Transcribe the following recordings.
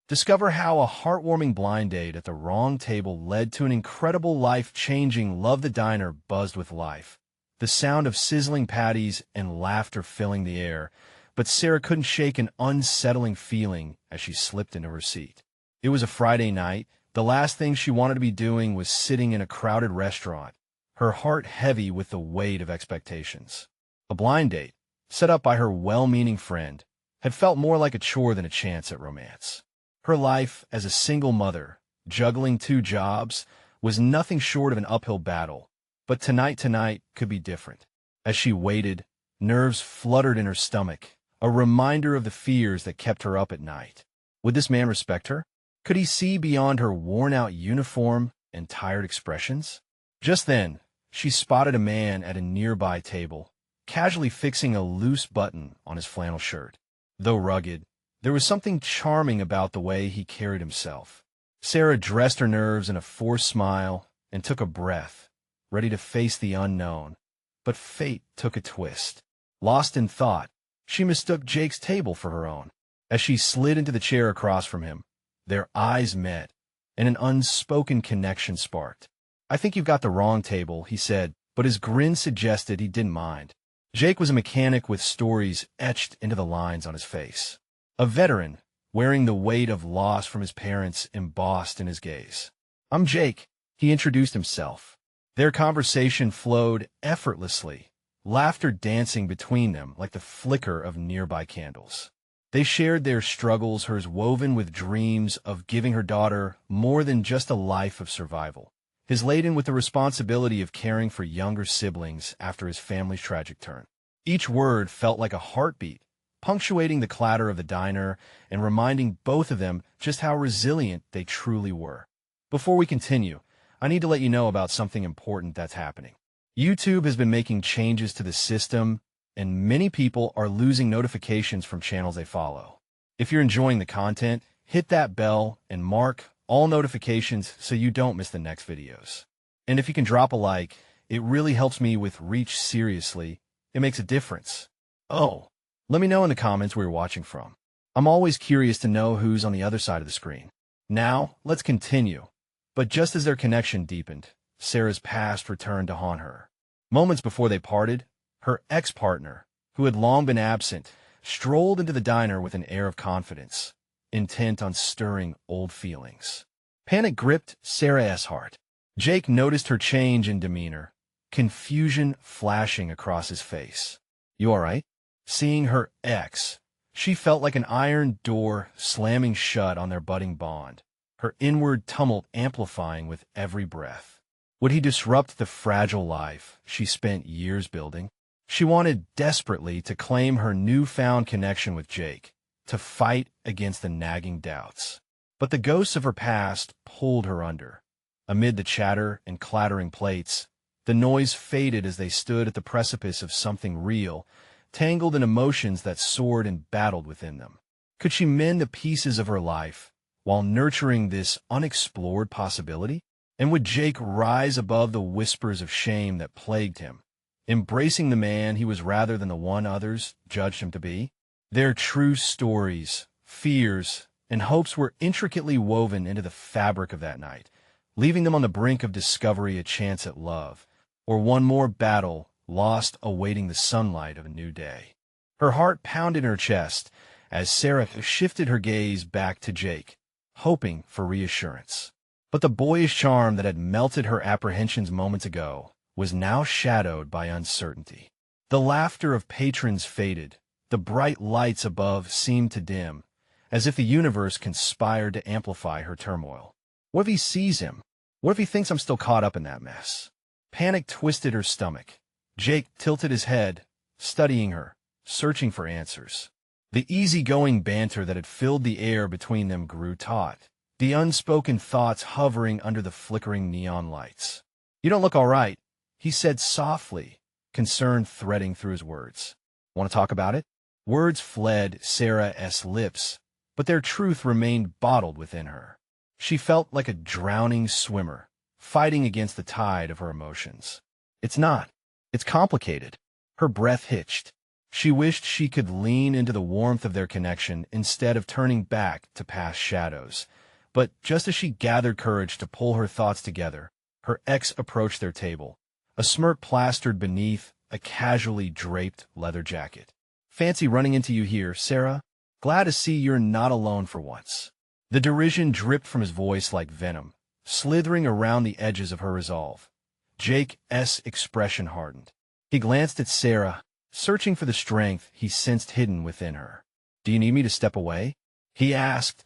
Discover how a heartwarming blind date at the wrong table led to an incredible life-changing Love the Diner buzzed with life. The sound of sizzling patties and laughter filling the air, but Sarah couldn't shake an unsettling feeling as she slipped into her seat. It was a Friday night. The last thing she wanted to be doing was sitting in a crowded restaurant, her heart heavy with the weight of expectations. A blind date, set up by her well-meaning friend, had felt more like a chore than a chance at romance. Her life as a single mother, juggling 2 jobs, was nothing short of an uphill battle, but tonight could be different. As she waited, nerves fluttered in her stomach, a reminder of the fears that kept her up at night. Would this man respect her? Could he see beyond her worn-out uniform and tired expressions? Just then, she spotted a man at a nearby table, casually fixing a loose button on his flannel shirt. Though rugged, there was something charming about the way he carried himself. Sarah dressed her nerves in a forced smile and took a breath, ready to face the unknown. But fate took a twist. Lost in thought, she mistook Jake's table for her own. As she slid into the chair across from him, their eyes met, and an unspoken connection sparked. "I think you've got the wrong table," he said, but his grin suggested he didn't mind. Jake was a mechanic with stories etched into the lines on his face. A veteran, wearing the weight of loss from his parents embossed in his gaze. "I'm Jake," he introduced himself. Their conversation flowed effortlessly, laughter dancing between them like the flicker of nearby candles. They shared their struggles, hers woven with dreams of giving her daughter more than just a life of survival, his laden with the responsibility of caring for younger siblings after his family's tragic turn. Each word felt like a heartbeat, punctuating the clatter of the diner and reminding both of them just how resilient they truly were. Before we continue, I need to let you know about something important that's happening. YouTube has been making changes to the system, and many people are losing notifications from channels they follow. If you're enjoying the content, hit that bell and mark all notifications so you don't miss the next videos. And if you can drop a like, it really helps me with reach. Seriously, it makes a difference. Oh, let me know in the comments where you're watching from. I'm always curious to know who's on the other side of the screen. Now, let's continue. But just as their connection deepened, Sarah's past returned to haunt her. Moments before they parted, her ex-partner, who had long been absent, strolled into the diner with an air of confidence, intent on stirring old feelings. Panic gripped Sarah's heart. Jake noticed her change in demeanor, confusion flashing across his face. "You all right?" Seeing her ex, she felt like an iron door slamming shut on their budding bond, her inward tumult amplifying with every breath. Would he disrupt the fragile life she spent years building? She wanted desperately to claim her newfound connection with Jake, to fight against the nagging doubts. But the ghosts of her past pulled her under. Amid the chatter and clattering plates, the noise faded as they stood at the precipice of something real, tangled in emotions that soared and battled within them. Could she mend the pieces of her life while nurturing this unexplored possibility? And would Jake rise above the whispers of shame that plagued him, embracing the man he was rather than the one others judged him to be? Their true stories, fears, and hopes were intricately woven into the fabric of that night, leaving them on the brink of discovery, a chance at love, or one more battle lost awaiting the sunlight of a new day. Her heart pounded in her chest as Sarah shifted her gaze back to Jake, hoping for reassurance. But the boyish charm that had melted her apprehensions moments ago was now shadowed by uncertainty. The laughter of patrons faded, the bright lights above seemed to dim, as if the universe conspired to amplify her turmoil. What if he sees him? What if he thinks I'm still caught up in that mess? Panic twisted her stomach. Jake tilted his head, studying her, searching for answers. The easygoing banter that had filled the air between them grew taut, the unspoken thoughts hovering under the flickering neon lights. "You don't look all right," he said softly, concern threading through his words. "Want to talk about it?" Words fled Sarah's lips, but their truth remained bottled within her. She felt like a drowning swimmer, fighting against the tide of her emotions. "It's not. It's complicated." Her breath hitched. She wished she could lean into the warmth of their connection instead of turning back to past shadows. But just as she gathered courage to pull her thoughts together, her ex approached their table, a smirk plastered beneath a casually draped leather jacket. "Fancy running into you here, Sarah. Glad to see you're not alone for once." The derision dripped from his voice like venom, slithering around the edges of her resolve. Jake's expression hardened. He glanced at Sarah, searching for the strength he sensed hidden within her. "Do you need me to step away?" he asked,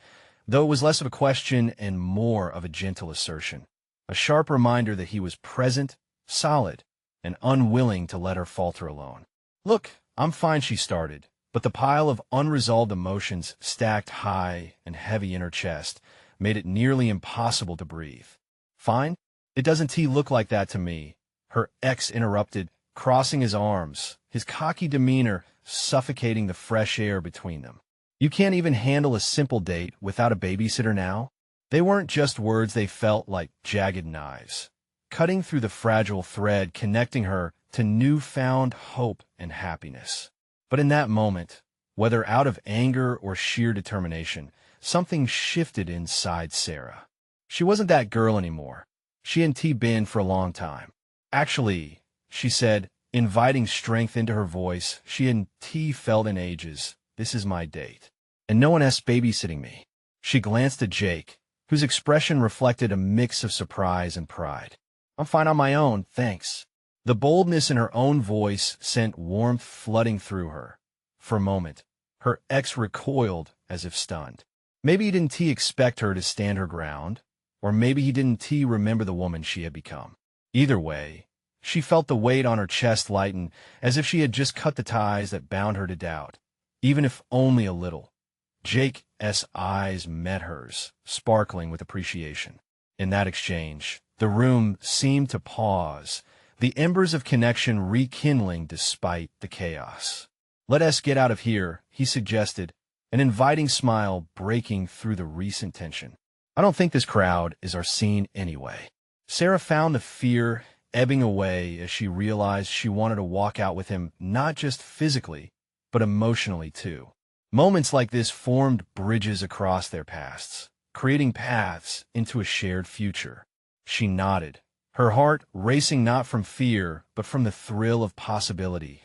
though it was less of a question and more of a gentle assertion, a sharp reminder that he was present, solid, and unwilling to let her falter alone. "Look, I'm fine," she started, but the pile of unresolved emotions stacked high and heavy in her chest made it nearly impossible to breathe. "Fine? It doesn't look like that to me," her ex interrupted, crossing his arms, his cocky demeanor suffocating the fresh air between them. "You can't even handle a simple date without a babysitter now?" They weren't just words, they felt like jagged knives, cutting through the fragile thread connecting her to newfound hope and happiness. But in that moment, whether out of anger or sheer determination, something shifted inside Sarah. She wasn't that girl anymore. She hadn't been for a long time. "Actually," she said, inviting strength into her voice she hadn't felt in ages, "this is my date. And no one else babysitting me." She glanced at Jake, whose expression reflected a mix of surprise and pride. "I'm fine on my own, thanks." The boldness in her own voice sent warmth flooding through her. For a moment, her ex recoiled as if stunned. Maybe he didn't expect her to stand her ground, or maybe he didn't remember the woman she had become. Either way, she felt the weight on her chest lighten, as if she had just cut the ties that bound her to doubt, even if only a little. Jake's eyes met hers, sparkling with appreciation. In that exchange, the room seemed to pause, the embers of connection rekindling despite the chaos. "Let us get out of here," he suggested, an inviting smile breaking through the recent tension. "I don't think this crowd is our scene anyway." Sarah found the fear ebbing away as she realized she wanted to walk out with him not just physically, but emotionally too. Moments like this formed bridges across their pasts, creating paths into a shared future. She nodded, her heart racing not from fear, but from the thrill of possibility.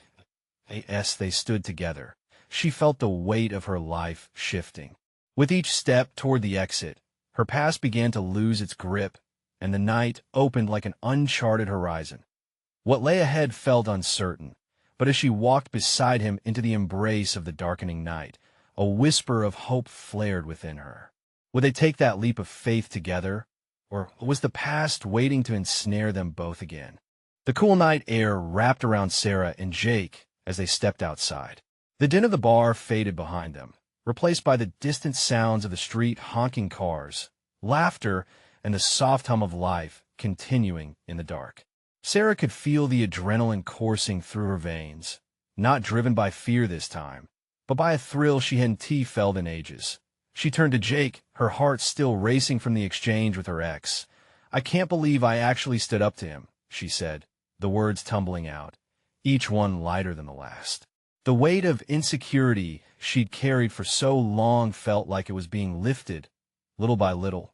As they stood together, she felt the weight of her life shifting. With each step toward the exit, her past began to lose its grip, and the night opened like an uncharted horizon. What lay ahead felt uncertain, but as she walked beside him into the embrace of the darkening night, a whisper of hope flared within her. Would they take that leap of faith together, or was the past waiting to ensnare them both again? The cool night air wrapped around Sarah and Jake as they stepped outside. The din of the bar faded behind them, replaced by the distant sounds of the street honking cars, laughter, and the soft hum of life continuing in the dark. Sarah could feel the adrenaline coursing through her veins, not driven by fear this time, but by a thrill she hadn't felt in ages. She turned to Jake, her heart still racing from the exchange with her ex. "I can't believe I actually stood up to him," she said, the words tumbling out, each one lighter than the last. The weight of insecurity she'd carried for so long felt like it was being lifted, little by little.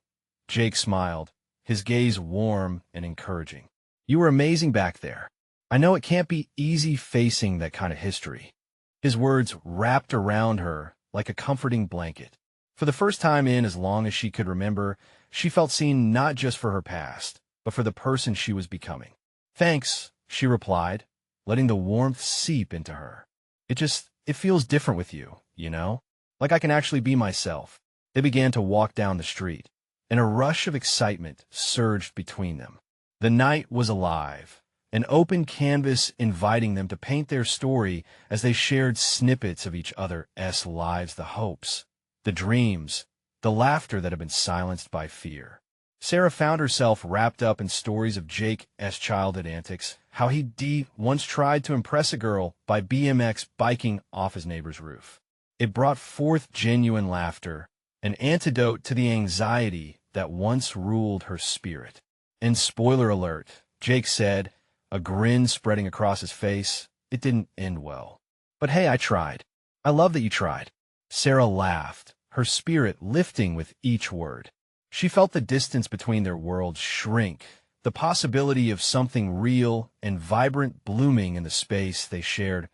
Jake smiled, his gaze warm and encouraging. "You were amazing back there. I know it can't be easy facing that kind of history." His words wrapped around her like a comforting blanket. For the first time in as long as she could remember, she felt seen not just for her past, but for the person she was becoming. "Thanks," she replied, letting the warmth seep into her. It feels different with you, you know? Like I can actually be myself." They began to walk down the street, and a rush of excitement surged between them. The night was alive, an open canvas inviting them to paint their story as they shared snippets of each other's lives, the hopes, the dreams, the laughter that had been silenced by fear. Sarah found herself wrapped up in stories of Jake's childhood antics, how he once tried to impress a girl by BMX biking off his neighbor's roof. It brought forth genuine laughter, an antidote to the anxiety that once ruled her spirit. And spoiler alert, Jake said, a grin spreading across his face, it didn't end well. But hey, I tried. I love that you tried. Sarah laughed, her spirit lifting with each word. She felt the distance between their worlds shrink, the possibility of something real and vibrant blooming in the space they shared.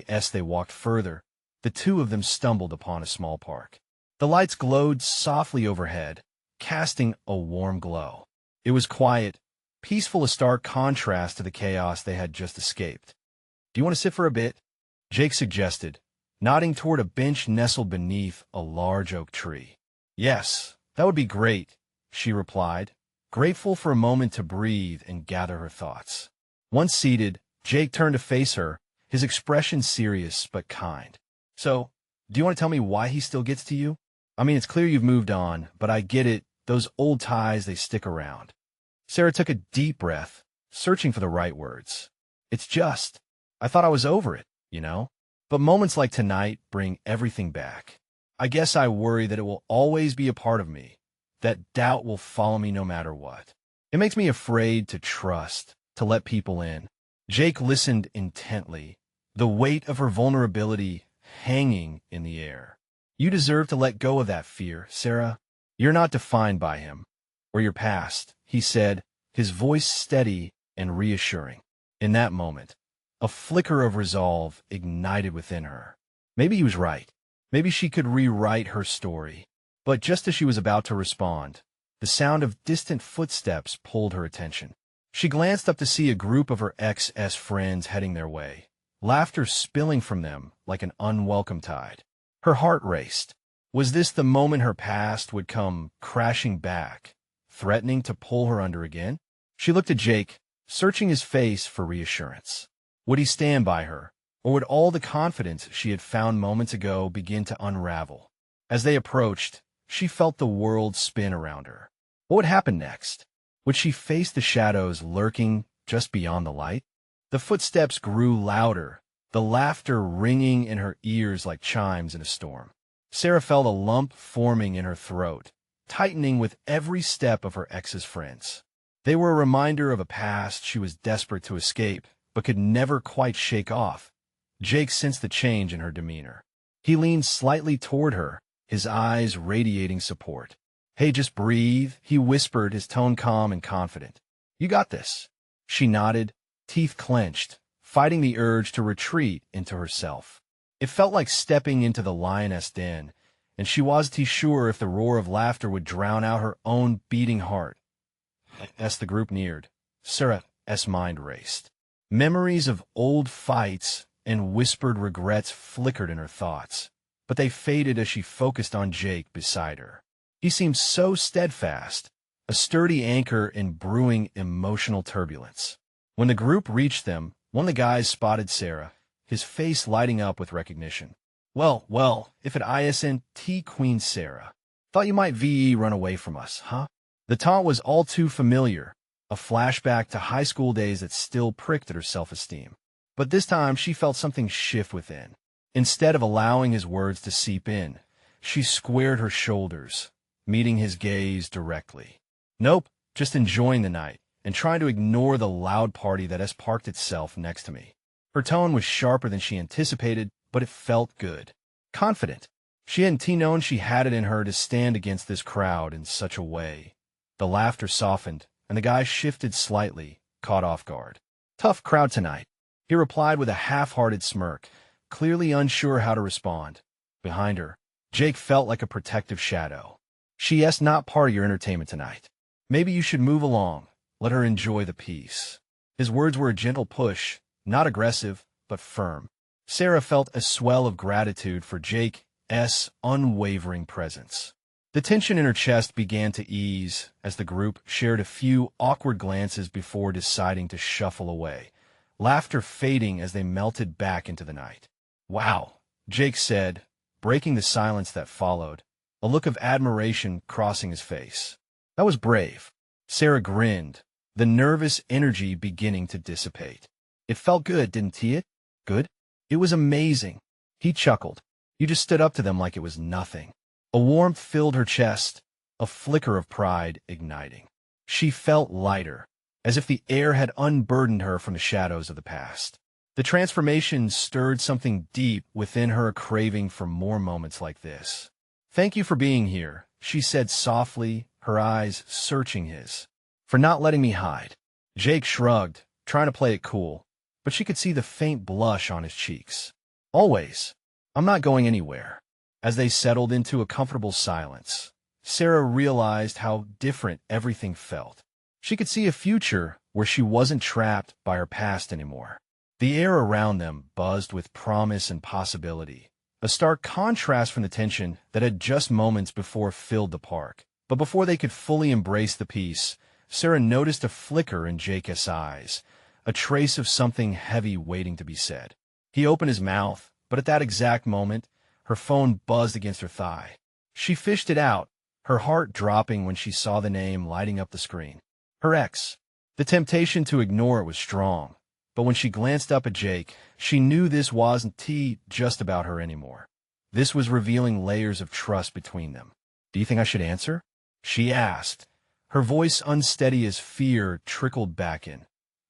As they walked further, the two of them stumbled upon a small park. The lights glowed softly overhead, casting a warm glow. It was quiet, peaceful, a stark contrast to the chaos they had just escaped. "Do you want to sit for a bit?" Jake suggested, nodding toward a bench nestled beneath a large oak tree. "Yes, that would be great," she replied, grateful for a moment to breathe and gather her thoughts. Once seated, Jake turned to face her, his expression serious but kind. "So, do you want to tell me why he still gets to you? I mean, it's clear you've moved on, but I get it. Those old ties, they stick around." Sarah took a deep breath, searching for the right words. "It's just, I thought I was over it, you know? But moments like tonight bring everything back. I guess I worry that it will always be a part of me, that doubt will follow me no matter what. It makes me afraid to trust, to let people in." Jake listened intently, the weight of her vulnerability hanging in the air. "You deserve to let go of that fear, Sarah. You're not defined by him or your past," he said, his voice steady and reassuring. In that moment, a flicker of resolve ignited within her. Maybe he was right. Maybe she could rewrite her story. But just as she was about to respond, the sound of distant footsteps pulled her attention. She glanced up to see a group of her ex-'s friends heading their way, laughter spilling from them like an unwelcome tide. Her heart raced. Was this the moment her past would come crashing back, threatening to pull her under again? She looked at Jake, searching his face for reassurance. Would he stand by her, or would all the confidence she had found moments ago begin to unravel? As they approached, she felt the world spin around her. What would happen next? Would she face the shadows lurking just beyond the light? The footsteps grew louder, the laughter ringing in her ears like chimes in a storm. Sarah felt a lump forming in her throat, tightening with every step of her ex's friends. They were a reminder of a past she was desperate to escape, but could never quite shake off. Jake sensed the change in her demeanor. He leaned slightly toward her, his eyes radiating support. "Hey, just breathe," he whispered, his tone calm and confident. "You got this." She nodded, teeth clenched, fighting the urge to retreat into herself. It felt like stepping into the lioness den, and she wasn't sure if the roar of laughter would drown out her own beating heart. As the group neared, Sarah's mind raced. Memories of old fights and whispered regrets flickered in her thoughts, but they faded as she focused on Jake beside her. He seemed so steadfast, a sturdy anchor in brewing emotional turbulence. When the group reached them, one of the guys spotted Sarah, his face lighting up with recognition. Well, if it isn't Queen Sarah. Thought you might run away from us, huh?" The taunt was all too familiar, a flashback to high school days that still pricked at her self-esteem. But this time she felt something shift within. Instead of allowing his words to seep in, she squared her shoulders, meeting his gaze directly. "Nope, just enjoying the night, and trying to ignore the loud party that has parked itself next to me." Her tone was sharper than she anticipated, but it felt good. Confident. She hadn't known she had it in her to stand against this crowd in such a way. The laughter softened, and the guy shifted slightly, caught off guard. "Tough crowd tonight," he replied with a half-hearted smirk, clearly unsure how to respond. Behind her, Jake felt like a protective shadow. "She's not part of your entertainment tonight. Maybe you should move along, let her enjoy the peace." His words were a gentle push, not aggressive, but firm. Sarah felt a swell of gratitude for Jake's unwavering presence. The tension in her chest began to ease as the group shared a few awkward glances before deciding to shuffle away, laughter fading as they melted back into the night. "Wow," Jake said, breaking the silence that followed, a look of admiration crossing his face. "That was brave." Sarah grinned, the nervous energy beginning to dissipate. "It felt good, didn't it?" "Good?" "It was amazing." He chuckled. "You just stood up to them like it was nothing." A warmth filled her chest, a flicker of pride igniting. She felt lighter, as if the air had unburdened her from the shadows of the past. The transformation stirred something deep within her, a craving for more moments like this. "Thank you for being here," she said softly, her eyes searching his. "For not letting me hide." Jake shrugged, trying to play it cool, but she could see the faint blush on his cheeks. "Always. I'm not going anywhere." As they settled into a comfortable silence, Sarah realized how different everything felt. She could see a future where she wasn't trapped by her past anymore. The air around them buzzed with promise and possibility, a stark contrast from the tension that had just moments before filled the park. But before they could fully embrace the peace, Sarah noticed a flicker in Jake's eyes, a trace of something heavy waiting to be said. He opened his mouth, but at that exact moment, her phone buzzed against her thigh. She fished it out, her heart dropping when she saw the name lighting up the screen. Her ex. The temptation to ignore it was strong, but when she glanced up at Jake, she knew this wasn't just about her anymore. This was revealing layers of trust between them. "Do you think I should answer?" she asked, her voice unsteady as fear trickled back in.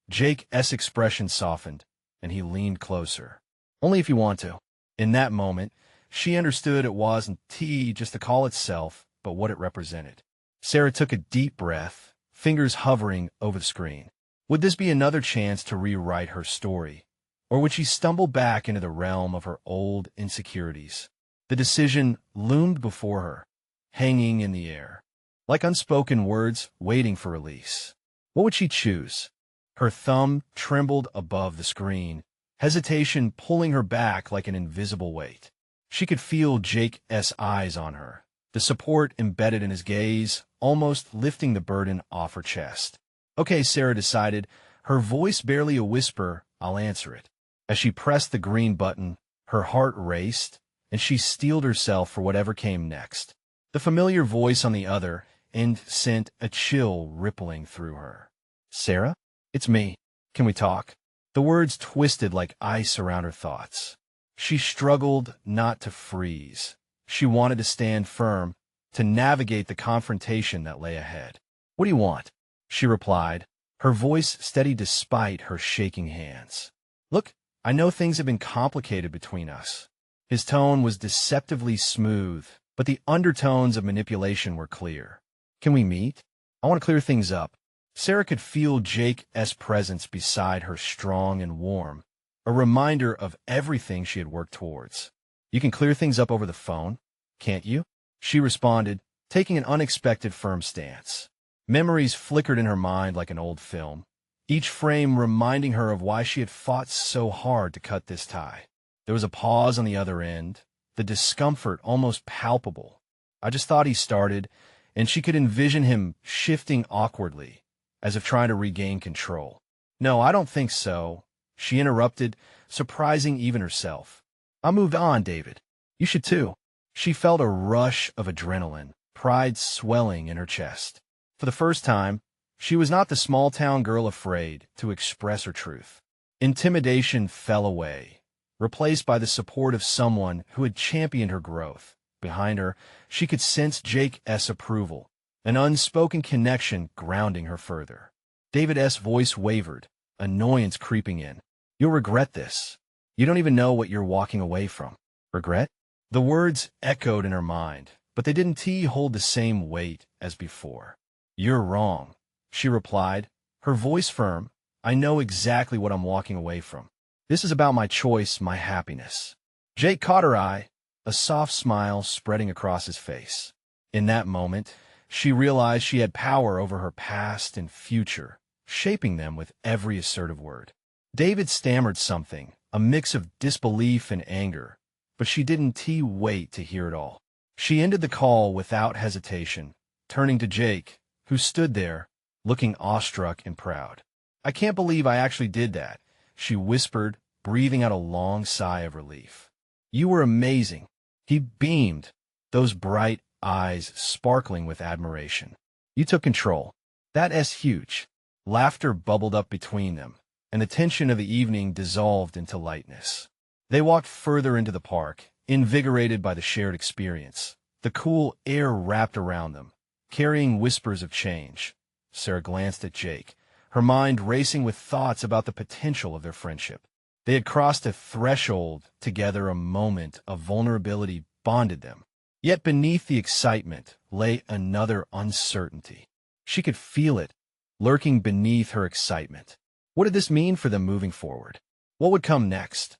Jake's expression softened, and he leaned closer. "Only if you want to." In that moment, she understood it wasn't just the call itself, but what it represented. Sarah took a deep breath, fingers hovering over the screen. Would this be another chance to rewrite her story? Or would she stumble back into the realm of her old insecurities? The decision loomed before her, hanging in the air, like unspoken words waiting for release. What would she choose? Her thumb trembled above the screen, hesitation pulling her back like an invisible weight. She could feel Jake's eyes on her, the support embedded in his gaze, almost lifting the burden off her chest. "Okay," Sarah decided, her voice barely a whisper, "I'll answer it." As she pressed the green button, her heart raced, and she steeled herself for whatever came next. The familiar voice on the other end sent a chill rippling through her. "Sarah? It's me. Can we talk?" The words twisted like ice around her thoughts. She struggled not to freeze. She wanted to stand firm, to navigate the confrontation that lay ahead. "What do you want?" she replied, her voice steady despite her shaking hands. "Look, I know things have been complicated between us." His tone was deceptively smooth, but the undertones of manipulation were clear. "Can we meet? I want to clear things up." Sarah could feel Jake's presence beside her, strong and warm, a reminder of everything she had worked towards. "You can clear things up over the phone, can't you?" she responded, taking an unexpected firm stance. Memories flickered in her mind like an old film, each frame reminding her of why she had fought so hard to cut this tie. There was a pause on the other end, the discomfort almost palpable. "I just thought," he started, and she could envision him shifting awkwardly, as if trying to regain control. "No, I don't think so," she interrupted, surprising even herself. "I moved on, David. You should too." She felt a rush of adrenaline, pride swelling in her chest. For the first time, she was not the small-town girl afraid to express her truth. Intimidation fell away, replaced by the support of someone who had championed her growth. Behind her, she could sense Jake's approval, an unspoken connection grounding her further. David's voice wavered, annoyance creeping in. "You'll regret this. You don't even know what you're walking away from." "Regret?" The words echoed in her mind, but they didn't hold the same weight as before. "You're wrong," she replied, her voice firm. "I know exactly what I'm walking away from. This is about my choice, my happiness." Jake caught her eye, a soft smile spreading across his face. In that moment, she realized she had power over her past and future, shaping them with every assertive word. David stammered something, a mix of disbelief and anger, but she didn't wait to hear it all. She ended the call without hesitation, turning to Jake, who stood there, looking awestruck and proud. "I can't believe I actually did that," she whispered, breathing out a long sigh of relief. "You were amazing." He beamed, those bright eyes sparkling with admiration. "You took control. That's huge." Laughter bubbled up between them, and the tension of the evening dissolved into lightness. They walked further into the park, invigorated by the shared experience. The cool air wrapped around them, carrying whispers of change. Sarah glanced at Jake, her mind racing with thoughts about the potential of their friendship. They had crossed a threshold together, a moment of vulnerability bonded them. Yet beneath the excitement lay another uncertainty. She could feel it, lurking beneath her excitement. What did this mean for them moving forward? What would come next?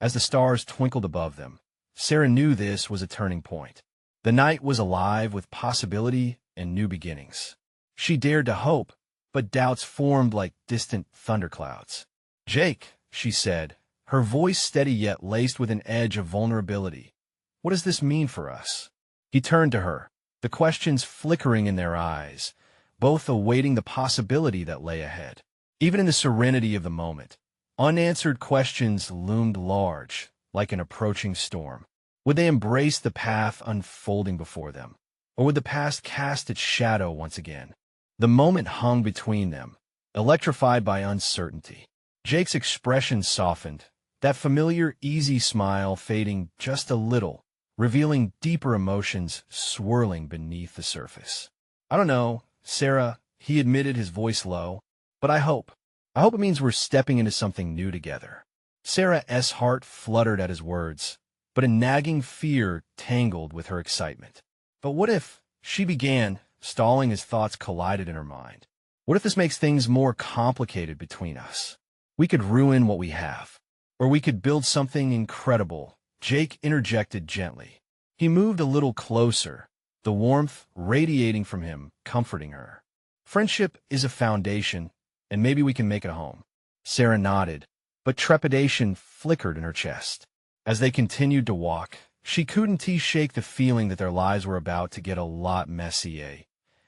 As the stars twinkled above them, Sarah knew this was a turning point. The night was alive with possibility and new beginnings. She dared to hope, but doubts formed like distant thunderclouds. "Jake," she said, her voice steady yet laced with an edge of vulnerability. "What does this mean for us?" He turned to her, the questions flickering in their eyes, both awaiting the possibility that lay ahead. Even in the serenity of the moment, unanswered questions loomed large, like an approaching storm. Would they embrace the path unfolding before them? Or would the past cast its shadow once again? The moment hung between them, electrified by uncertainty. Jake's expression softened, that familiar, easy smile fading just a little, revealing deeper emotions swirling beneath the surface. "I don't know, Sarah," he admitted, his voice low, "but I hope it means we're stepping into something new together." Sarah's heart fluttered at his words, but a nagging fear tangled with her excitement. "But what if," she began, stalling as thoughts collided in her mind. "What if this makes things more complicated between us? We could ruin what we have. Or we could build something incredible," Jake interjected gently. He moved a little closer, the warmth radiating from him, comforting her. "Friendship is a foundation, and maybe we can make it a home." Sarah nodded, but trepidation flickered in her chest. As they continued to walk, she couldn't shake the feeling that their lives were about to get a lot messier.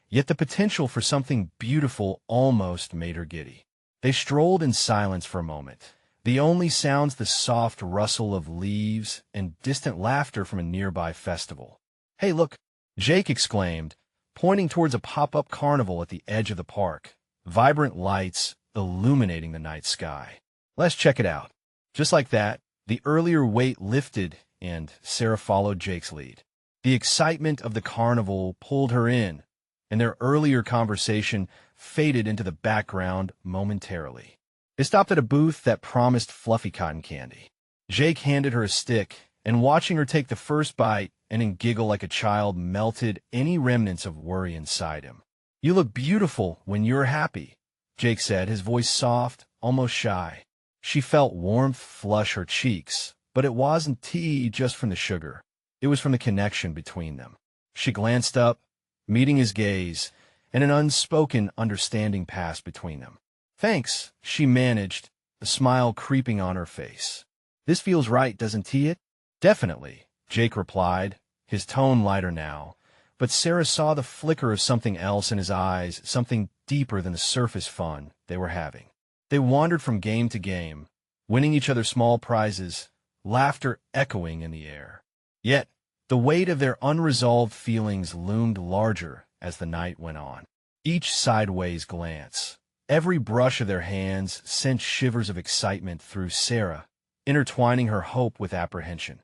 Yet the potential for something beautiful almost made her giddy. They strolled in silence for a moment, the only sounds the soft rustle of leaves and distant laughter from a nearby festival. "Hey, look!" Jake exclaimed, pointing towards a pop-up carnival at the edge of the park, vibrant lights illuminating the night sky. "Let's check it out." Just like that, the earlier weight lifted, and Sarah followed Jake's lead. The excitement of the carnival pulled her in, and their earlier conversation faded into the background momentarily. They stopped at a booth that promised fluffy cotton candy. Jake handed her a stick, and watching her take the first bite and then giggle like a child melted any remnants of worry inside him. "You look beautiful when you're happy," Jake said, his voice soft, almost shy. She felt warmth flush her cheeks, but it wasn't tea just from the sugar. It was from the connection between them. She glanced up, meeting his gaze, and an unspoken understanding passed between them. "Thanks," she managed, a smile creeping on her face. "This feels right, doesn't it?" "Definitely," Jake replied, his tone lighter now, but Sarah saw the flicker of something else in his eyes, something deeper than the surface fun they were having. They wandered from game to game, winning each other small prizes, laughter echoing in the air. Yet, the weight of their unresolved feelings loomed larger as the night went on. Each sideways glance, every brush of their hands sent shivers of excitement through Sarah, intertwining her hope with apprehension.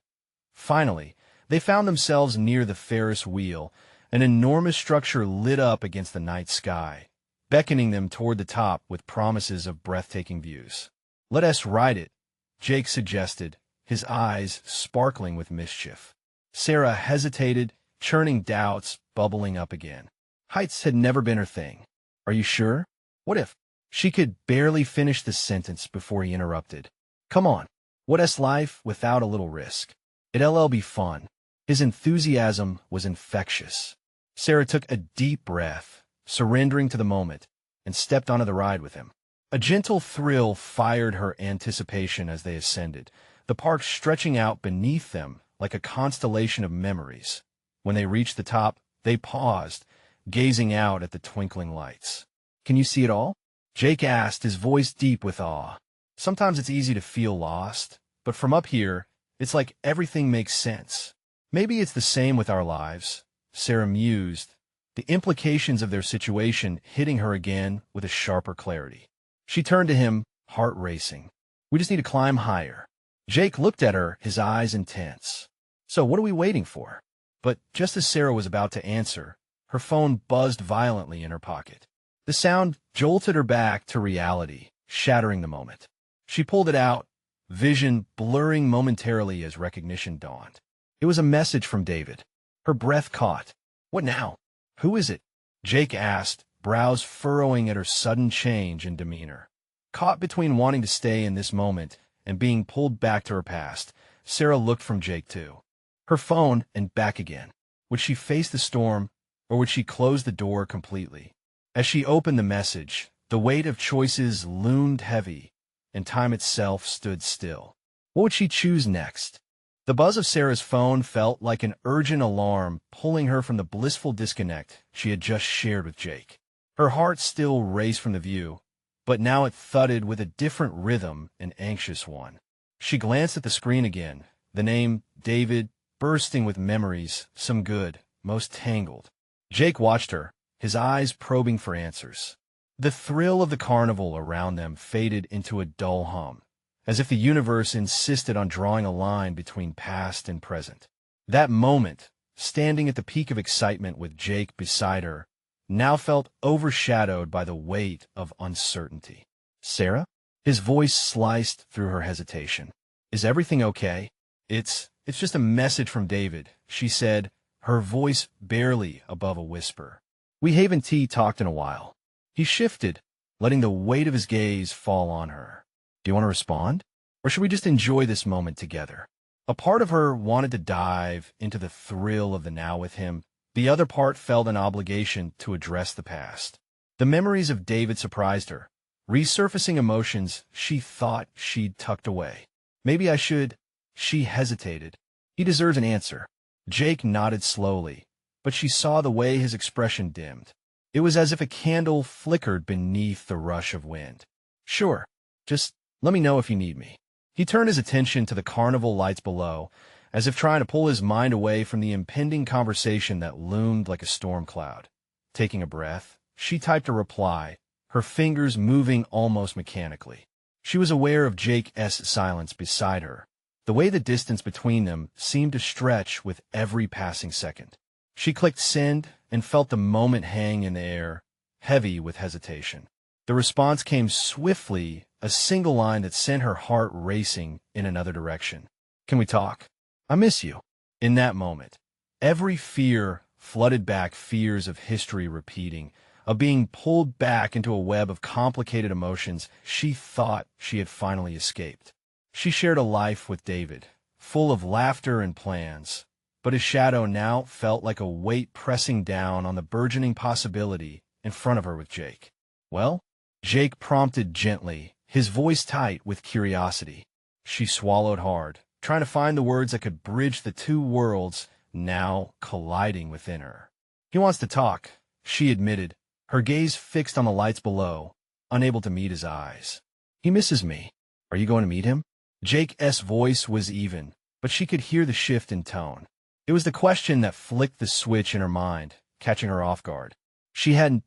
Finally, they found themselves near the Ferris wheel, an enormous structure lit up against the night sky, beckoning them toward the top with promises of breathtaking views. "Let us ride it," Jake suggested, his eyes sparkling with mischief. Sarah hesitated, churning doubts bubbling up again. Heights had never been her thing. "Are you sure? What if—" She could barely finish the sentence before he interrupted. "Come on. What's life without a little risk? It'll be fun." His enthusiasm was infectious. Sarah took a deep breath, surrendering to the moment, and stepped onto the ride with him. A gentle thrill fired her anticipation as they ascended, the park stretching out beneath them like a constellation of memories. When they reached the top, they paused, gazing out at the twinkling lights. "Can you see it all?" Jake asked, his voice deep with awe. "Sometimes it's easy to feel lost, but from up here, it's like everything makes sense." "Maybe it's the same with our lives," Sarah mused, the implications of their situation hitting her again with a sharper clarity. She turned to him, heart racing. "We just need to climb higher." Jake looked at her, his eyes intense. "So what are we waiting for?" But just as Sarah was about to answer, her phone buzzed violently in her pocket. The sound jolted her back to reality, shattering the moment. She pulled it out, vision blurring momentarily as recognition dawned. It was a message from David. Her breath caught. What now? Who is it? Jake asked, brows furrowing at her sudden change in demeanor. Caught between wanting to stay in this moment and being pulled back to her past, Sarah looked from Jake to her phone and back again. Would she face the storm, or would she close the door completely? As she opened the message, the weight of choices loomed heavy, and time itself stood still. What would she choose next? The buzz of Sarah's phone felt like an urgent alarm pulling her from the blissful disconnect she had just shared with Jake. Her heart still raced from the view, but now it thudded with a different rhythm, an anxious one. She glanced at the screen again, the name David bursting with memories, some good, most tangled. Jake watched her, his eyes probing for answers. The thrill of the carnival around them faded into a dull hum, as if the universe insisted on drawing a line between past and present. That moment, standing at the peak of excitement with Jake beside her, now felt overshadowed by the weight of uncertainty. Sarah? His voice sliced through her hesitation. Is everything okay? It's just a message from David, she said, her voice barely above a whisper. We haven't talked in a while. He shifted, letting the weight of his gaze fall on her. Do you want to respond? Or should we just enjoy this moment together? A part of her wanted to dive into the thrill of the now with him. The other part felt an obligation to address the past. The memories of David surprised her, resurfacing emotions she thought she'd tucked away. Maybe I should. She hesitated. He deserves an answer. Jake nodded slowly, but she saw the way his expression dimmed. It was as if a candle flickered beneath the rush of wind. Sure, just let me know if you need me. He turned his attention to the carnival lights below, as if trying to pull his mind away from the impending conversation that loomed like a storm cloud. Taking a breath, she typed a reply, her fingers moving almost mechanically. She was aware of Jake's silence beside her. The way the distance between them seemed to stretch with every passing second. She clicked send and felt the moment hang in the air, heavy with hesitation. The response came swiftly, a single line that sent her heart racing in another direction. Can we talk? I miss you. In that moment, every fear flooded back, fears of history repeating, of being pulled back into a web of complicated emotions she thought she had finally escaped. She shared a life with David, full of laughter and plans, but his shadow now felt like a weight pressing down on the burgeoning possibility in front of her with Jake. Well? Jake prompted gently, his voice tight with curiosity. She swallowed hard, trying to find the words that could bridge the two worlds now colliding within her. He wants to talk, she admitted, her gaze fixed on the lights below, unable to meet his eyes. He misses me. Are you going to meet him? Jake's voice was even, but she could hear the shift in tone. It was the question that flicked the switch in her mind, catching her off guard. She hadn't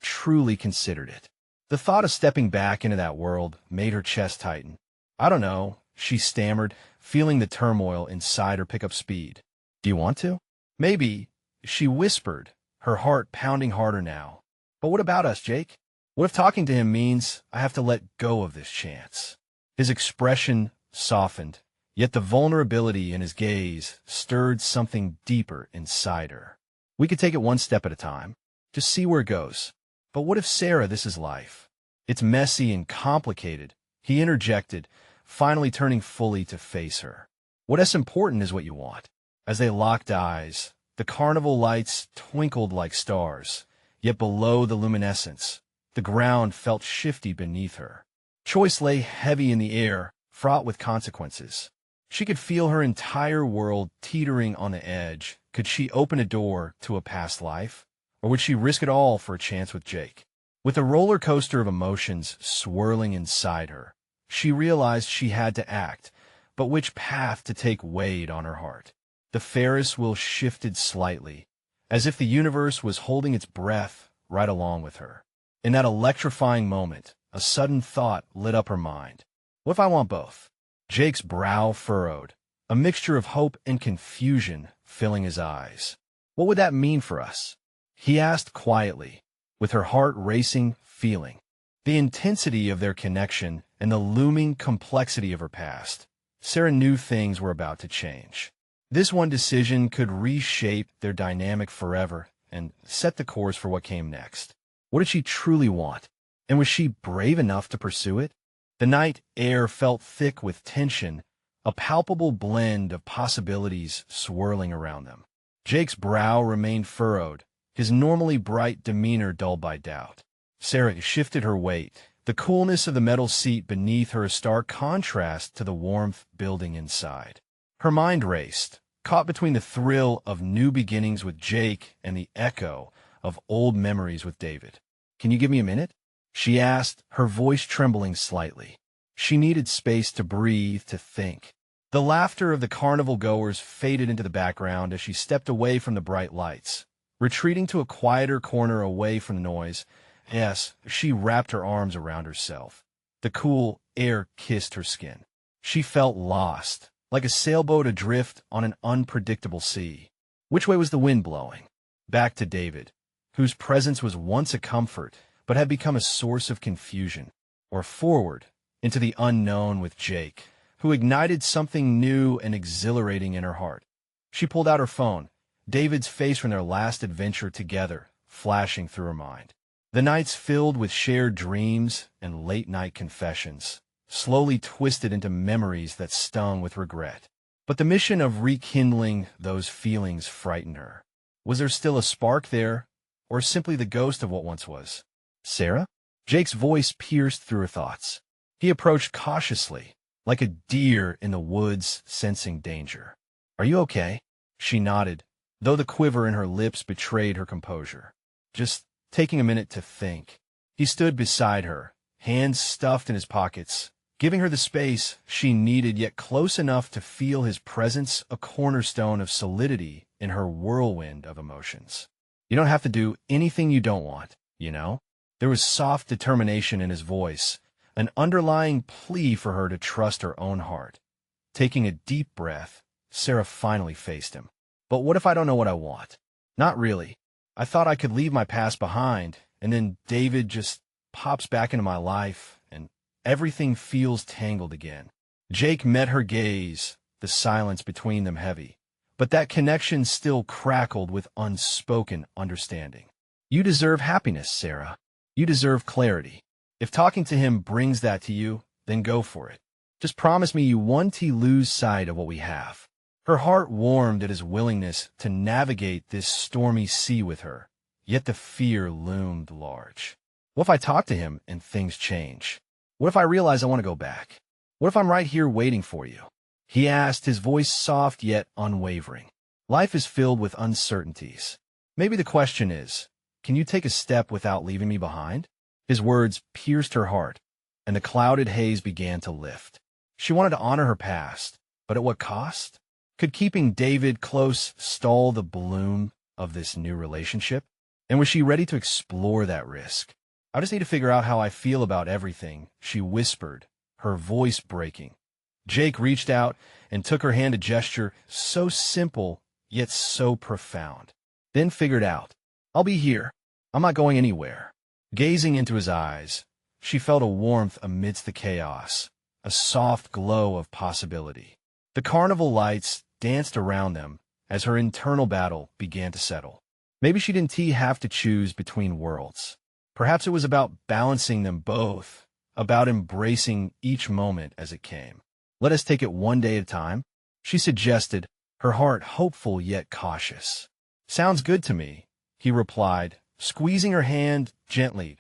truly considered it. The thought of stepping back into that world made her chest tighten. I don't know, she stammered, feeling the turmoil inside her pick up speed. Do you want to? Maybe, she whispered, her heart pounding harder now. But what about us, Jake? What if talking to him means I have to let go of this chance? His expression softened, yet the vulnerability in his gaze stirred something deeper inside her. We could take it one step at a time, just see where it goes. But what if, Sarah, this is life? It's messy and complicated, he interjected, finally turning fully to face her. What's important is what you want. As they locked eyes, the carnival lights twinkled like stars, yet below the luminescence, the ground felt shifty beneath her. Choice lay heavy in the air, fraught with consequences. She could feel her entire world teetering on the edge. Could she open a door to a past life? Or would she risk it all for a chance with Jake? With a roller coaster of emotions swirling inside her, she realized she had to act, but which path to take weighed on her heart. The Ferris wheel shifted slightly, as if the universe was holding its breath right along with her. In that electrifying moment, a sudden thought lit up her mind. What if I want both? Jake's brow furrowed, a mixture of hope and confusion filling his eyes. What would that mean for us? He asked quietly, with her heart racing, feeling. The intensity of their connection and the looming complexity of her past. Sarah knew things were about to change. This one decision could reshape their dynamic forever and set the course for what came next. What did she truly want? And was she brave enough to pursue it? The night air felt thick with tension, a palpable blend of possibilities swirling around them. Jake's brow remained furrowed, his normally bright demeanor dulled by doubt. Sarah shifted her weight, the coolness of the metal seat beneath her a stark contrast to the warmth building inside. Her mind raced, caught between the thrill of new beginnings with Jake and the echo of old memories with David. "Can you give me a minute?" she asked, her voice trembling slightly. She needed space to breathe, to think. The laughter of the carnival goers faded into the background as she stepped away from the bright lights. Retreating to a quieter corner away from the noise, she wrapped her arms around herself. The cool air kissed her skin. She felt lost, like a sailboat adrift on an unpredictable sea. Which way was the wind blowing? Back to David, whose presence was once a comfort, but had become a source of confusion. Or forward, into the unknown with Jake, who ignited something new and exhilarating in her heart. She pulled out her phone, David's face from their last adventure together, flashing through her mind. The nights filled with shared dreams and late-night confessions, slowly twisted into memories that stung with regret. But the mission of rekindling those feelings frightened her. Was there still a spark there, or simply the ghost of what once was? "Sarah?" Jake's voice pierced through her thoughts. He approached cautiously, like a deer in the woods sensing danger. "Are you okay?" She nodded, though the quiver in her lips betrayed her composure. "Just taking a minute to think." He stood beside her, hands stuffed in his pockets, giving her the space she needed, yet close enough to feel his presence, a cornerstone of solidity in her whirlwind of emotions. "You don't have to do anything you don't want, you know?" There was soft determination in his voice, an underlying plea for her to trust her own heart. Taking a deep breath, Sarah finally faced him. "But what if I don't know what I want?" "Not really. I thought I could leave my past behind, and then David just pops back into my life, and everything feels tangled again." Jake met her gaze, the silence between them heavy. But that connection still crackled with unspoken understanding. "You deserve happiness, Sarah. You deserve clarity. If talking to him brings that to you, then go for it. Just promise me you won't lose sight of what we have." Her heart warmed at his willingness to navigate this stormy sea with her, yet the fear loomed large. What if I talk to him and things change? What if I realize I want to go back? What if I'm right here waiting for you? He asked, his voice soft yet unwavering. Life is filled with uncertainties. Maybe the question is, can you take a step without leaving me behind? His words pierced her heart, and the clouded haze began to lift. She wanted to honor her past, but at what cost? Could keeping David close stall the bloom of this new relationship? And was she ready to explore that risk? "I just need to figure out how I feel about everything," she whispered, her voice breaking. Jake reached out and took her hand, a gesture so simple yet so profound. Then figured out, "I'll be here. I'm not going anywhere." Gazing into his eyes, she felt a warmth amidst the chaos, a soft glow of possibility. The carnival lights danced around them as her internal battle began to settle. Maybe she didn't have to choose between worlds. Perhaps it was about balancing them both, about embracing each moment as it came. "Let us take it one day at a time," she suggested, her heart hopeful yet cautious. "Sounds good to me," he replied, squeezing her hand gently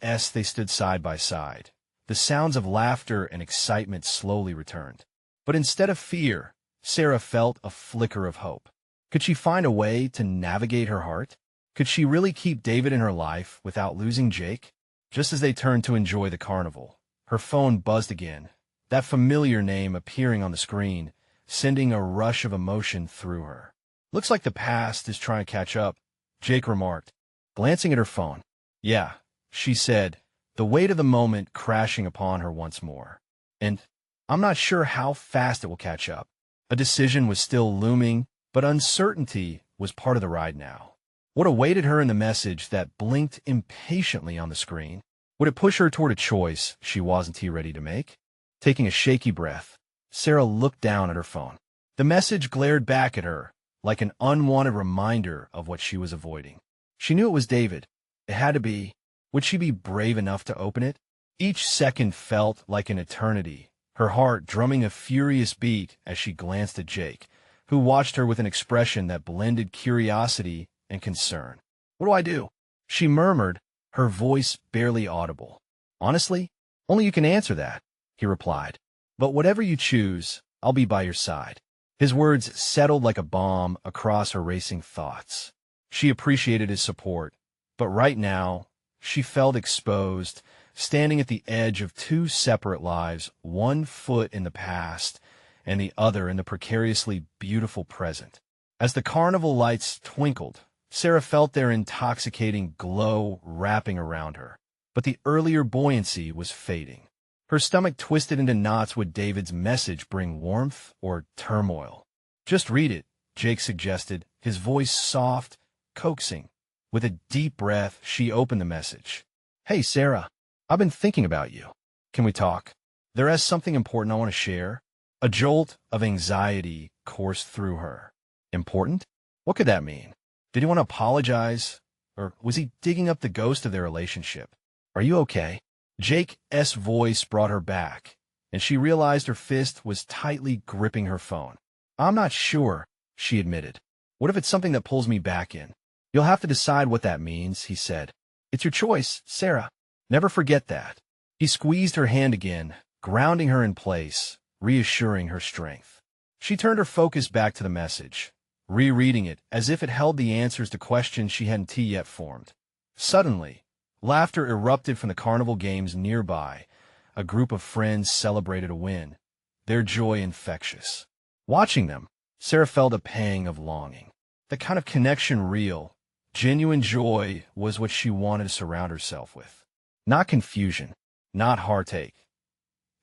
as they stood side by side. The sounds of laughter and excitement slowly returned. But instead of fear, Sarah felt a flicker of hope. Could she find a way to navigate her heart? Could she really keep David in her life without losing Jake? Just as they turned to enjoy the carnival, her phone buzzed again, that familiar name appearing on the screen, sending a rush of emotion through her. "Looks like the past is trying to catch up," Jake remarked, glancing at her phone. "Yeah," she said, the weight of the moment crashing upon her once more. "And I'm not sure how fast it will catch up." A decision was still looming, but uncertainty was part of the ride now. What awaited her in the message that blinked impatiently on the screen? Would it push her toward a choice she wasn't ready to make? Taking a shaky breath, Sarah looked down at her phone. The message glared back at her, like an unwanted reminder of what she was avoiding. She knew it was David. It had to be. Would she be brave enough to open it? Each second felt like an eternity, her heart drumming a furious beat as she glanced at Jake, who watched her with an expression that blended curiosity and concern. "What do I do?" she murmured, her voice barely audible. "Honestly, only you can answer that," he replied. "But whatever you choose, I'll be by your side." His words settled like a bomb across her racing thoughts. She appreciated his support, but right now, she felt exposed, standing at the edge of two separate lives, one foot in the past and the other in the precariously beautiful present. As the carnival lights twinkled, Sarah felt their intoxicating glow wrapping around her, but the earlier buoyancy was fading. Her stomach twisted into knots. Would David's message bring warmth or turmoil? "Just read it," Jake suggested, his voice soft, coaxing. With a deep breath, she opened the message. "Hey, Sarah, I've been thinking about you. Can we talk? There is something important I want to share." A jolt of anxiety coursed through her. Important? What could that mean? Did he want to apologize? Or was he digging up the ghost of their relationship? "Are you okay?" Jake's voice brought her back, and she realized her fist was tightly gripping her phone. "I'm not sure," she admitted. "What if it's something that pulls me back in?" "You'll have to decide what that means," he said. "It's your choice, Sarah. Never forget that." He squeezed her hand again, grounding her in place, reassuring her strength. She turned her focus back to the message, rereading it as if it held the answers to questions she hadn't yet formed. Suddenly, laughter erupted from the carnival games nearby. A group of friends celebrated a win, their joy infectious. Watching them, Sarah felt a pang of longing. The kind of connection real, genuine joy was what she wanted to surround herself with. Not confusion, not heartache.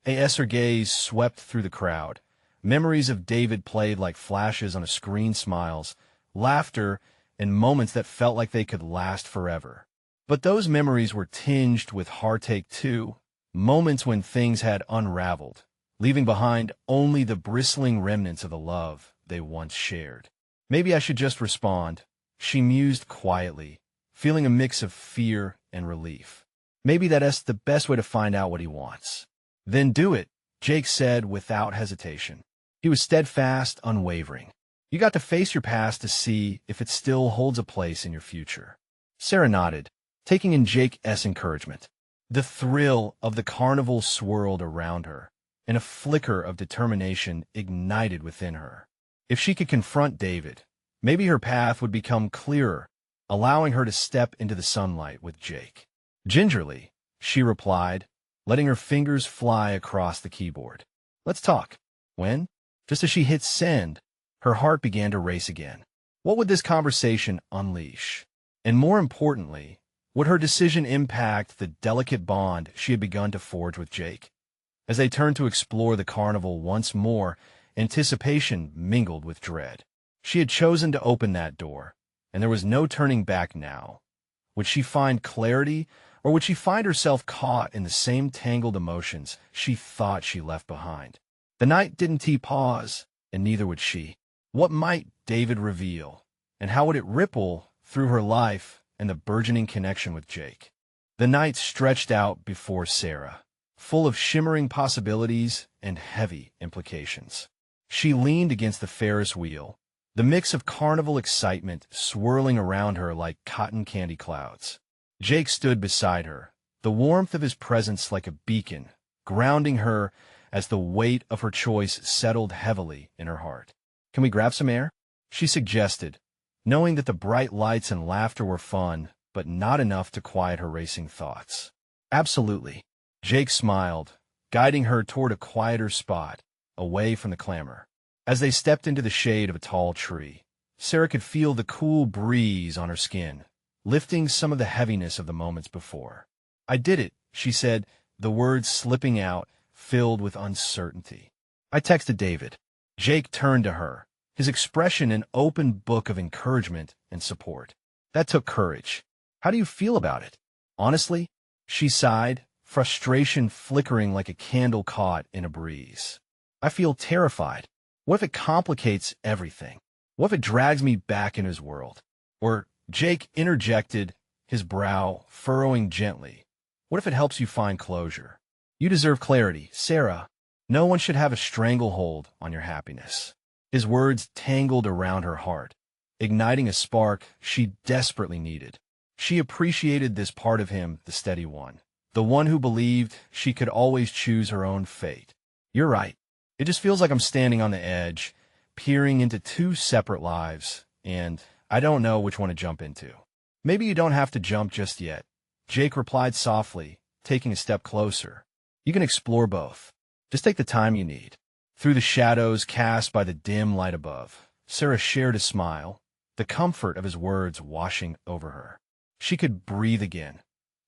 As her gaze swept through the crowd, memories of David played like flashes on a screen, smiles, laughter, and moments that felt like they could last forever. But those memories were tinged with heartache too, moments when things had unraveled, leaving behind only the bristling remnants of the love they once shared. "Maybe I should just respond," she mused quietly, feeling a mix of fear and relief. "Maybe that's the best way to find out what he wants." "Then do it," Jake said without hesitation. He was steadfast, unwavering. "You got to face your past to see if it still holds a place in your future." Sarah nodded, taking in Jake's encouragement. The thrill of the carnival swirled around her, and a flicker of determination ignited within her. If she could confront David, maybe her path would become clearer, allowing her to step into the sunlight with Jake. Gingerly, she replied, letting her fingers fly across the keyboard. "Let's talk." When? Just as she hit send, her heart began to race again. What would this conversation unleash? And more importantly, would her decision impact the delicate bond she had begun to forge with Jake? As they turned to explore the carnival once more, anticipation mingled with dread. She had chosen to open that door, and there was no turning back now. Would she find clarity, or would she find herself caught in the same tangled emotions she thought she left behind? The night didn't pause, and neither would she. What might David reveal, and how would it ripple through her life and the burgeoning connection with Jake? The night stretched out before Sarah, full of shimmering possibilities and heavy implications. She leaned against the Ferris wheel, the mix of carnival excitement swirling around her like cotton candy clouds. Jake stood beside her, the warmth of his presence like a beacon, grounding her as the weight of her choice settled heavily in her heart. "Can we grab some air?" she suggested, knowing that the bright lights and laughter were fun, but not enough to quiet her racing thoughts. "Absolutely." Jake smiled, guiding her toward a quieter spot, away from the clamor. As they stepped into the shade of a tall tree, Sarah could feel the cool breeze on her skin, lifting some of the heaviness of the moments before. "I did it," she said, the words slipping out, filled with uncertainty. "I texted David." Jake turned to her, his expression an open book of encouragement and support. "That took courage. How do you feel about it?" "Honestly, She sighed, frustration flickering like a candle caught in a breeze. I feel terrified. What if it complicates everything? What if it drags me back into his world? Or, Jake interjected, his brow furrowing gently, what if it helps you find closure? You deserve clarity, Sarah. No one should have a stranglehold on your happiness. His words tangled around her heart, igniting a spark she desperately needed. She appreciated this part of him, the steady one, the one who believed she could always choose her own fate. You're right. It just feels like I'm standing on the edge, peering into two separate lives, and I don't know which one to jump into. Maybe you don't have to jump just yet, Jake replied softly, taking a step closer. You can explore both. Just take the time you need. Through the shadows cast by the dim light above, Sarah shared a smile, the comfort of his words washing over her. She could breathe again.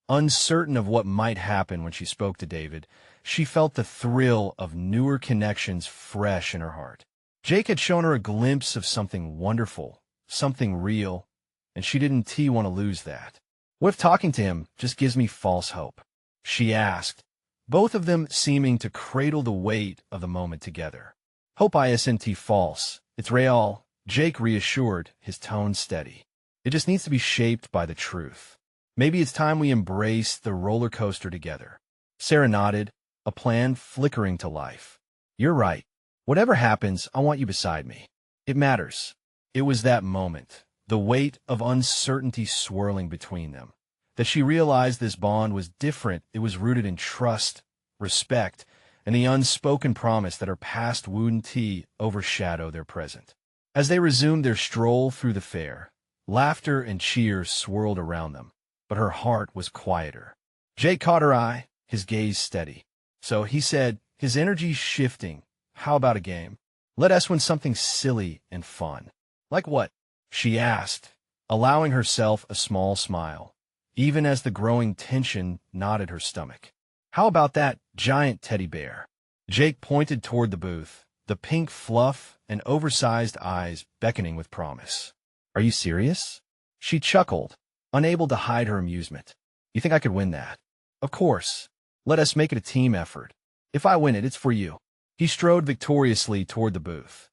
Uncertain of what might happen when she spoke to David, she felt the thrill of newer connections fresh in her heart. Jake had shown her a glimpse of something wonderful, something real, and she didn't want to lose that. What if talking to him just gives me false hope? She asked, both of them seeming to cradle the weight of the moment together. Hope isn't false. It's real, Jake reassured, his tone steady. It just needs to be shaped by the truth. Maybe it's time we embrace the roller coaster together. Sarah nodded, a plan flickering to life. You're right. Whatever happens, I want you beside me. It matters. It was that moment, the weight of uncertainty swirling between them, that she realized this bond was different. It was rooted in trust, respect, and the unspoken promise that her past wouldn't overshadow their present. As they resumed their stroll through the fair, laughter and cheers swirled around them, but her heart was quieter. Jake caught her eye, his gaze steady. So he said, his energy shifting, how about a game? Let us win something silly and fun. Like what? She asked, allowing herself a small smile, even as the growing tension knotted her stomach. How about that giant teddy bear? Jake pointed toward the booth, the pink fluff and oversized eyes beckoning with promise. Are you serious? She chuckled, unable to hide her amusement. You think I could win that? Of course. Let us make it a team effort. If I win it, it's for you. He strode victoriously toward the booth.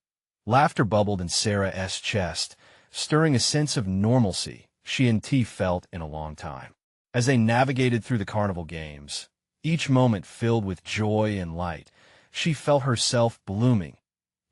Laughter bubbled in Sarah's chest, stirring a sense of normalcy she and T felt in a long time. As they navigated through the carnival games, each moment filled with joy and light, she felt herself blooming.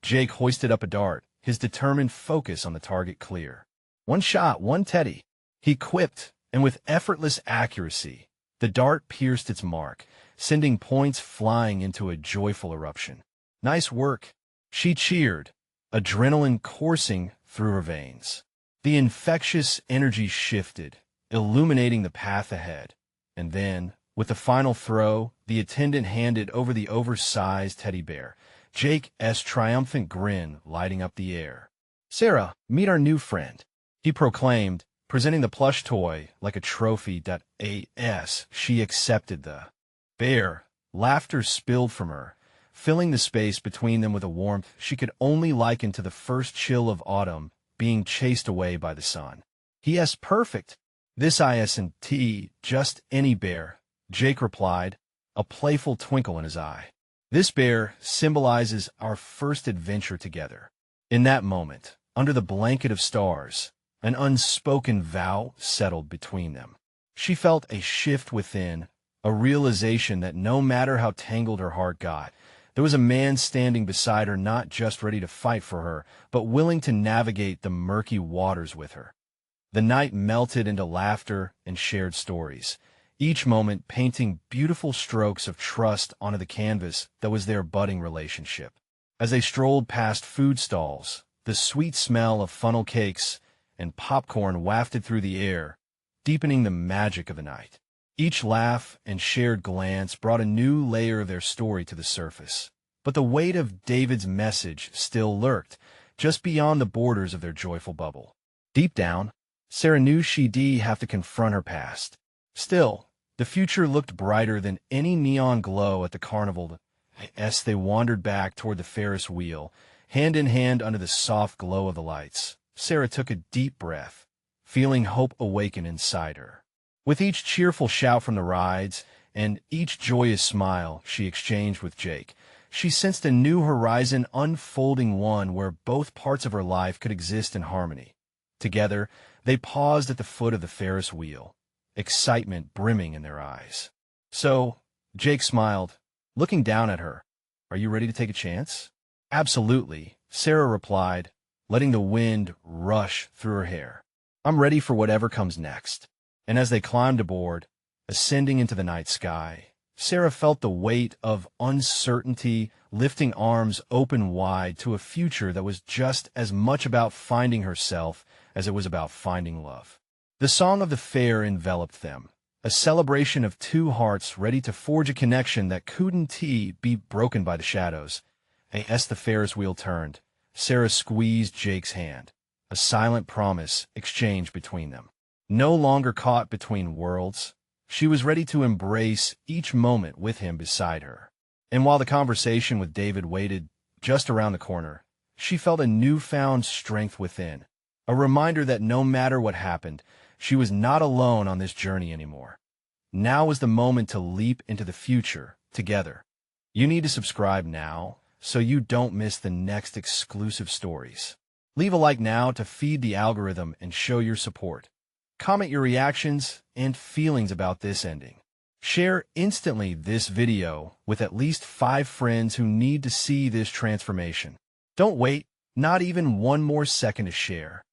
Jake hoisted up a dart, his determined focus on the target clear. One shot, one teddy, he quipped, and with effortless accuracy, the dart pierced its mark, sending points flying into a joyful eruption. Nice work, she cheered, adrenaline coursing through her veins. The infectious energy shifted, illuminating the path ahead. And then, with the final throw, the attendant handed over the oversized teddy bear, Jake's triumphant grin lighting up the air. Sarah, meet our new friend, he proclaimed, presenting the plush toy like a trophy. As she accepted the bear, laughter spilled from her, filling the space between them with a warmth she could only liken to the first chill of autumn being chased away by the sun. He is perfect. This isn't just any bear, Jake replied, a playful twinkle in his eye. This bear symbolizes our first adventure together. In that moment, under the blanket of stars, an unspoken vow settled between them. She felt a shift within, a realization that no matter how tangled her heart got, there was a man standing beside her, not just ready to fight for her, but willing to navigate the murky waters with her. The night melted into laughter and shared stories, each moment painting beautiful strokes of trust onto the canvas that was their budding relationship. As they strolled past food stalls, the sweet smell of funnel cakes and popcorn wafted through the air, deepening the magic of the night. Each laugh and shared glance brought a new layer of their story to the surface. But the weight of David's message still lurked, just beyond the borders of their joyful bubble. Deep down, Sarah knew she'd have to confront her past. Still, the future looked brighter than any neon glow at the carnival as they wandered back toward the Ferris wheel, hand in hand under the soft glow of the lights. Sarah took a deep breath, feeling hope awaken inside her. With each cheerful shout from the rides and each joyous smile she exchanged with Jake, she sensed a new horizon unfolding, one where both parts of her life could exist in harmony. Together, they paused at the foot of the Ferris wheel, excitement brimming in their eyes. "So," Jake smiled, looking down at her, "are you ready to take a chance?" "Absolutely," Sarah replied, letting the wind rush through her hair. "I'm ready for whatever comes next." And as they climbed aboard, ascending into the night sky, Sarah felt the weight of uncertainty lifting arms open wide to a future that was just as much about finding herself as it was about finding love. The song of the fair enveloped them, a celebration of two hearts ready to forge a connection that couldn't be broken by the shadows. As the Ferris wheel turned, Sarah squeezed Jake's hand, a silent promise exchanged between them. No longer caught between worlds, she was ready to embrace each moment with him beside her. And while the conversation with David waited just around the corner, she felt a newfound strength within, a reminder that no matter what happened, she was not alone on this journey anymore. Now was the moment to leap into the future together. You need to subscribe now so you don't miss the next exclusive stories. Leave a like now to feed the algorithm and show your support. Comment your reactions and feelings about this ending. Share instantly this video with at least 5 friends who need to see this transformation. Don't wait, not even one more second to share.